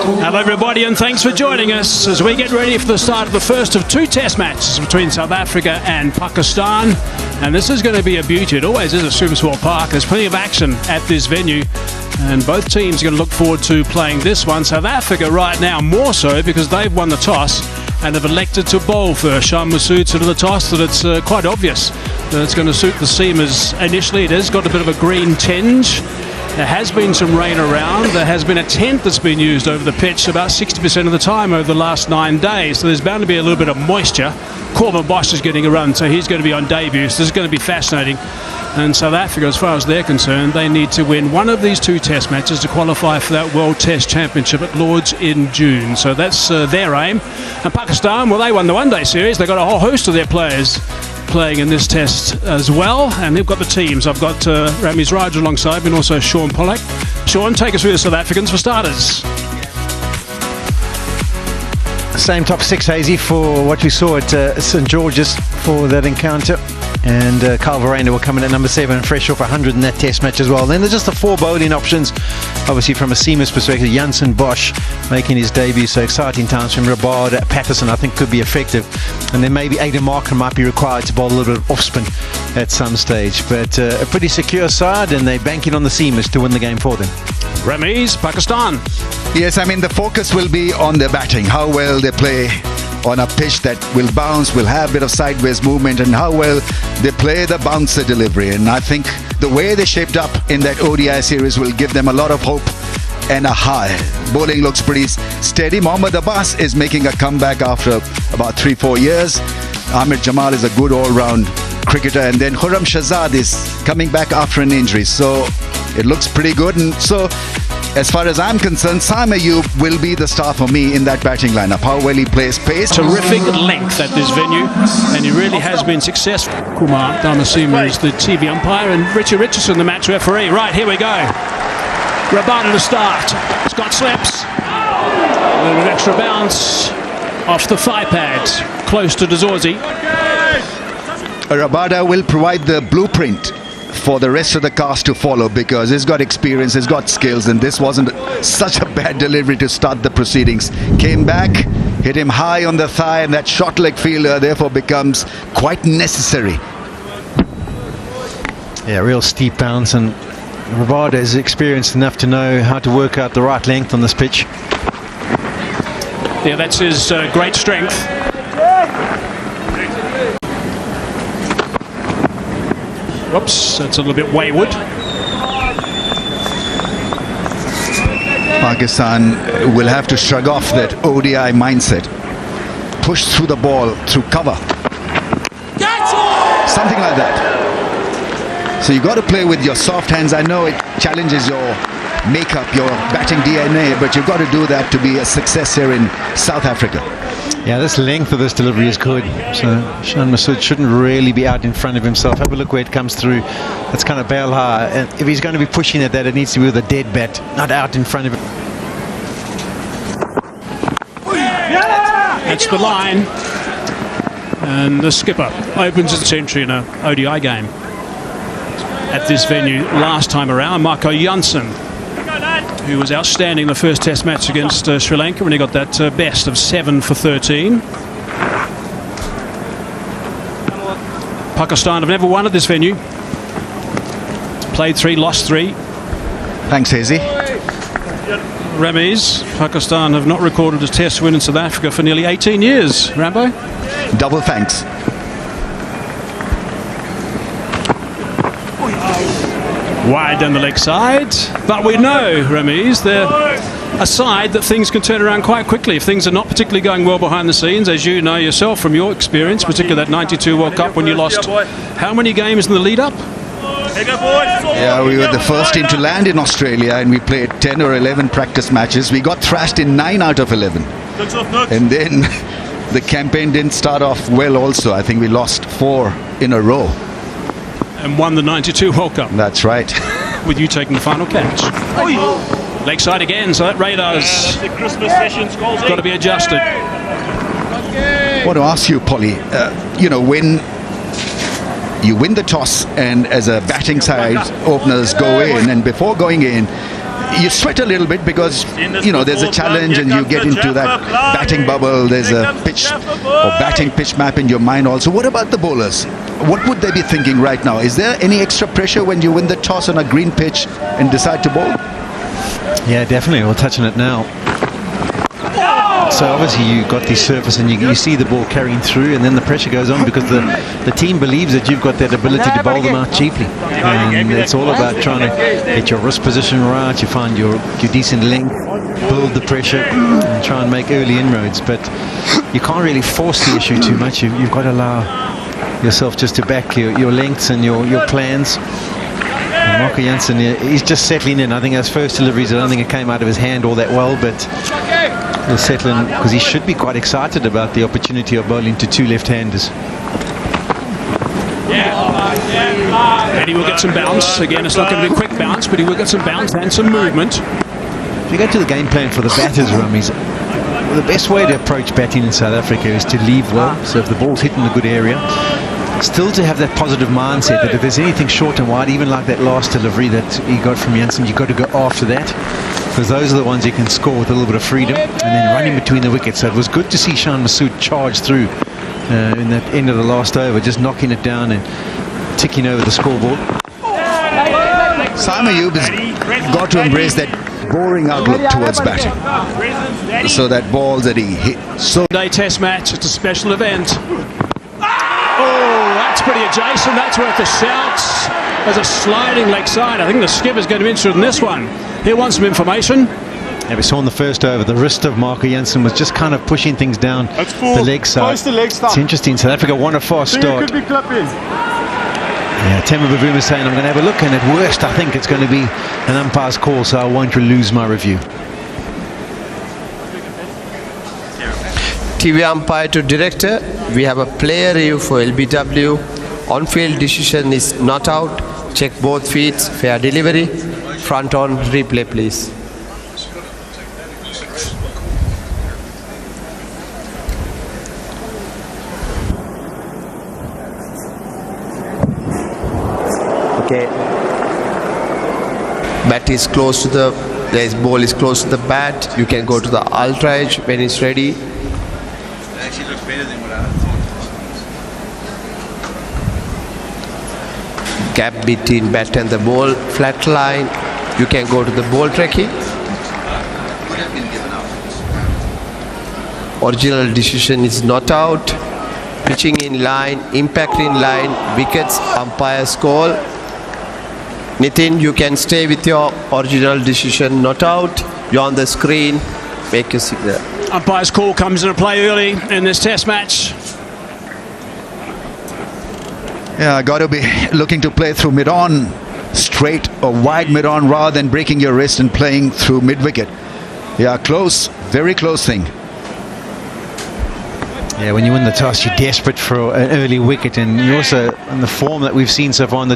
Hello everybody, and thanks for joining us as we get ready for the start of the first of two test matches between South Africa and Pakistan. And this is going to be a beauty. It always is at Supersport Park. There's plenty of action at this venue, and both teams are going to look forward to playing this one. South Africa right now more so because they've won the toss and have elected to bowl first. Shan Masood said in the toss that it's quite obvious that it's going to suit the seamers initially. It has got a bit of a green tinge. There has been some rain around. There has been a tent that's been used over the pitch about 60% of the time over the last 9 days. So there's bound to be a little bit of moisture. Corbin Bosch is getting a run, so he's going to be on debut. So this is going to be fascinating. And South Africa, as far as they're concerned, they need to win one of these two test matches to qualify for that World Test Championship at Lord's in June. So that's their aim. And Pakistan, well, they won the one-day series. They've got a whole host of their players playing in this test as well, and they've got the teams. I've got Ramiz Raj alongside me and also Sean Pollack. Sean, take us through the South Africans for starters. Same top six, Hazy, for what we saw at St George's for that encounter. And Kyle Verreynne will come in at number 7, fresh off 100 in that test match as well. Then there's just the 4 bowling options, obviously from a seamer's perspective. Jansen Bosch making his debut, so exciting times from Rabada. Patterson, I think, could be effective. And then maybe Aidan Markham might be required to bowl a little bit of off spin at some stage. But a pretty secure side, and they're banking on the seamers to win the game for them. Ramiz, Pakistan. Yes, I mean, the focus will be on their batting, how well they play on a pitch that will bounce, will have a bit of sideways movement, and how well they play the bouncer delivery. And I think the way they shaped up in that ODI series will give them a lot of hope and a high. Bowling looks pretty steady. Mohammad Abbas is making a comeback after about 3-4 years. Ahmed Jamal is a good all-round cricketer, and then Khurram Shahzad is coming back after an injury, so it looks pretty good. And so as far as I'm concerned, Sam Ayub will be the star for me in that batting lineup. How well he plays pace. Terrific length at this venue, and he really has been successful. Kumar Dharmasima is the TV umpire, and Richard Richardson the match referee. Right, here we go. Rabada to start. Scott slips. A little bit of extra bounce off the thigh pad, close to Dazorzi. Rabada will provide the blueprint for the rest of the cast to follow, because he's got experience, he's got skills, and this wasn't such a bad delivery to start the proceedings. Came back, hit him high on the thigh, and that short leg fielder therefore becomes quite necessary. Yeah, real steep bounce, and Rabada is experienced enough to know how to work out the right length on this pitch. Yeah, that's his great strength. Whoops, that's a little bit wayward. Pakistan will have to shrug off that ODI mindset. Push through the ball, through cover. Something like that. So you've got to play with your soft hands. I know it challenges your makeup, your batting DNA, but you've got to do that to be a success here in South Africa. Yeah, this length of this delivery is good. So Shan Masood shouldn't really be out in front of himself. Have a look where it comes through. It's kind of bail high. And if he's going to be pushing at that, it needs to be with a dead bat, not out in front of him. That's the line. And the skipper opens his century in an ODI game at this venue last time around. Marco Jansen, who was outstanding the first test match against Sri Lanka when he got that best of 7 for 13. Pakistan have never won at this venue. Played 3, lost 3. Thanks, Hazy. Ramiz, Pakistan have not recorded a test win in South Africa for nearly 18 years. Rambo? Double thanks. Wide down the leg side, but we know, Ramiz, they're a side that things can turn around quite quickly if things are not particularly going well behind the scenes, as you know yourself from your experience, particularly that 92 World Cup when you lost how many games in the lead up? Yeah, we were the first team to land in Australia, and we played 10 or 11 practice matches. We got thrashed in 9 out of 11. And then the campaign didn't start off well also. I think we lost 4 in a row. And won the 92 World Cup. That's right. With you taking the final catch. Leg side again, so that radar's got to be adjusted. I want to ask you, Polly, you know, when you win the toss and as a batting side, openers go in, and before going in, you sweat a little bit because, there's a challenge and you get into that batting bubble. There's a pitch or batting pitch map in your mind also. What about the bowlers? What would they be thinking right now? Is there any extra pressure when you win the toss on a green pitch and decide to bowl? Yeah, definitely. We'll touch on it now. So obviously you got the surface and you see the ball carrying through, and then the pressure goes on because the team believes that you've got that ability to bowl them out cheaply. And it's all about trying to get your wrist position right, you find your decent length, build the pressure and try and make early inroads. But you can't really force the issue too much. You've got to allow yourself just to back your lengths and your plans. And Marco Jansen, he's just settling in. I think those first deliveries, I don't think it came out of his hand all that well, but he'll settle in because he should be quite excited about the opportunity of bowling to two left-handers. And he will get some bounce. Again, it's not going to be a quick bounce, but he will get some bounce and some movement. If you go to the game plan for the batters, Rummies, the best way to approach batting in South Africa is to leave well. So if the ball's hit in a good area, still to have that positive mindset that if there's anything short and wide, even like that last delivery that he got from Jansen, you've got to go after that, because those are the ones you can score with a little bit of freedom and then running between the wickets. So it was good to see Shan Masood charge through in that end of the last over, just knocking it down and ticking over the scoreboard. Sam Ayub has got to embrace that boring outlook towards batting, so that ball that he hit. So Day Test match, it's a special event. Oh, that's pretty adjacent. That's worth the shouts. There's a sliding leg side. I think the skipper's going to be interested in this one. He'll want some information. Yeah, we saw in the first over the wrist of Marco Jansen was just kind of pushing things down the leg side. It's interesting. South Africa won a fast start. Yeah, Temba Bavuma saying, I'm going to have a look, and at worst I think it's going to be an umpire's call, so I won't lose my review. TV umpire to director, we have a player review for LBW. On-field decision is not out. Check both feet, fair delivery. Front on replay, please. Okay. Bat is close to the, ball is close to the bat. You can go to the ultra edge when it's ready. Actually looks better than what I thought. Gap between bat and the ball, flat line. You can go to the ball tracking. Would have been given out. Original decision is not out. Pitching in line, impact in line, wickets, umpire's call. Nitin, you can stay with your original decision, not out. You're on the screen, make your signal. Umpire's call comes into play early in this test match. yeah, got to be looking to play through mid-on, straight or wide mid-on rather than breaking your wrist and playing through mid-wicket. Yeah, close, very close thing. Yeah, when you win the toss, you're desperate for an early wicket, and you also, in the form that we've seen so far in the